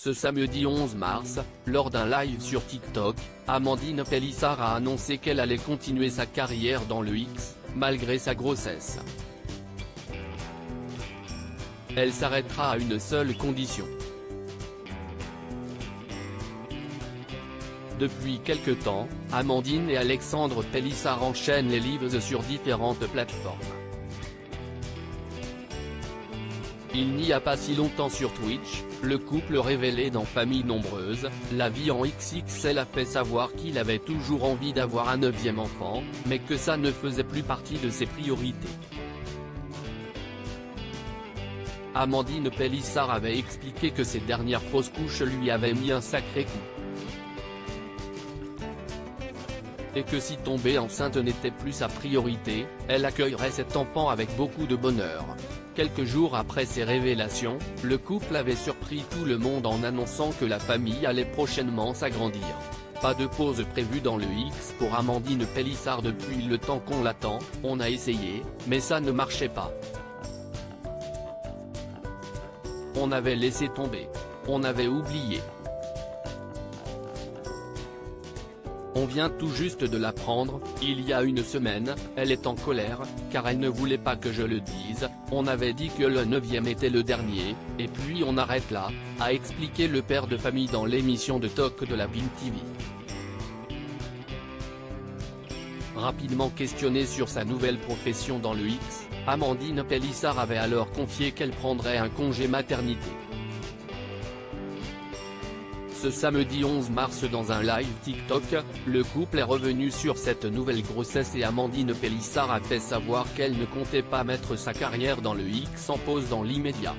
Ce samedi 11 mars, lors d'un live sur TikTok, Amandine Pélissard a annoncé qu'elle allait continuer sa carrière dans le X, malgré sa grossesse. Elle s'arrêtera à une seule condition. Depuis quelque temps, Amandine et Alexandre Pélissard enchaînent les lives sur différentes plateformes. Il n'y a pas si longtemps sur Twitch, le couple révélé dans Famille Nombreuse, la vie en XXL a fait savoir qu'il avait toujours envie d'avoir un 9e enfant, mais que ça ne faisait plus partie de ses priorités. Amandine Pélissard avait expliqué que ses dernières fausses couches lui avaient mis un sacré coup. Et que si tomber enceinte n'était plus sa priorité, elle accueillerait cet enfant avec beaucoup de bonheur. Quelques jours après ces révélations, le couple avait surpris tout le monde en annonçant que la famille allait prochainement s'agrandir. Pas de pause prévue dans le X pour Amandine Pélissard depuis le temps qu'on l'attend, on a essayé, mais ça ne marchait pas. On avait laissé tomber. On avait oublié. On vient tout juste de l'apprendre, il y a une semaine, elle est en colère, car elle ne voulait pas que je le dise, on avait dit que le 9e était le dernier, et puis on arrête là, a expliqué le père de famille dans l'émission de talk de la BIM TV. Rapidement questionnée sur sa nouvelle profession dans le X, Amandine Pélissard avait alors confié qu'elle prendrait un congé maternité. Ce samedi 11 mars dans un live TikTok, le couple est revenu sur cette nouvelle grossesse et Amandine Pélissard a fait savoir qu'elle ne comptait pas mettre sa carrière dans le X en pause dans l'immédiat.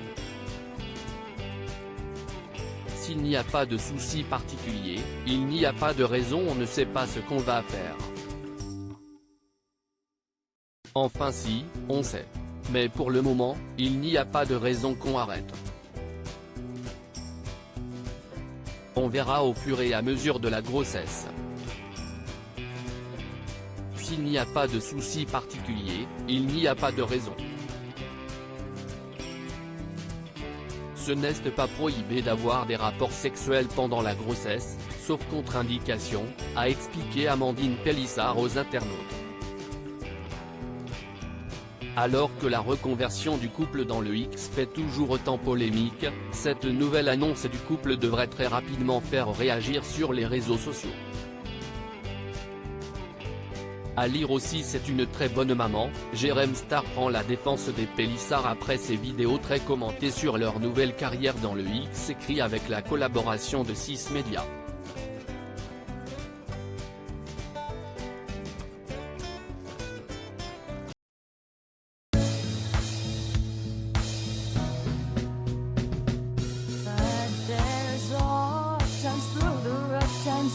S'il n'y a pas de souci particulier, il n'y a pas de raison, on ne sait pas ce qu'on va faire. Enfin si, on sait. Mais pour le moment, il n'y a pas de raison qu'on arrête. On verra au fur et à mesure de la grossesse. S'il n'y a pas de souci particulier, il n'y a pas de raison. Ce n'est pas prohibé d'avoir des rapports sexuels pendant la grossesse, sauf contre-indication, a expliqué Amandine Pélissard aux internautes. Alors que la reconversion du couple dans le X fait toujours autant polémique, cette nouvelle annonce du couple devrait très rapidement faire réagir sur les réseaux sociaux. À lire aussi, c'est une très bonne maman, Jérém Star prend la défense des Pélissard après ses vidéos très commentées sur leur nouvelle carrière dans le X écrit avec la collaboration de 6 médias.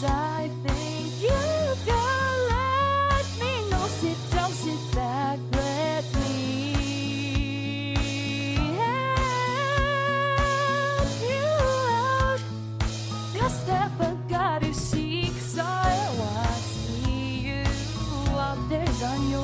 I think you can let me know. Sit down, sit back, let me help you out. Just step back, got to seek, so I see you out there's on your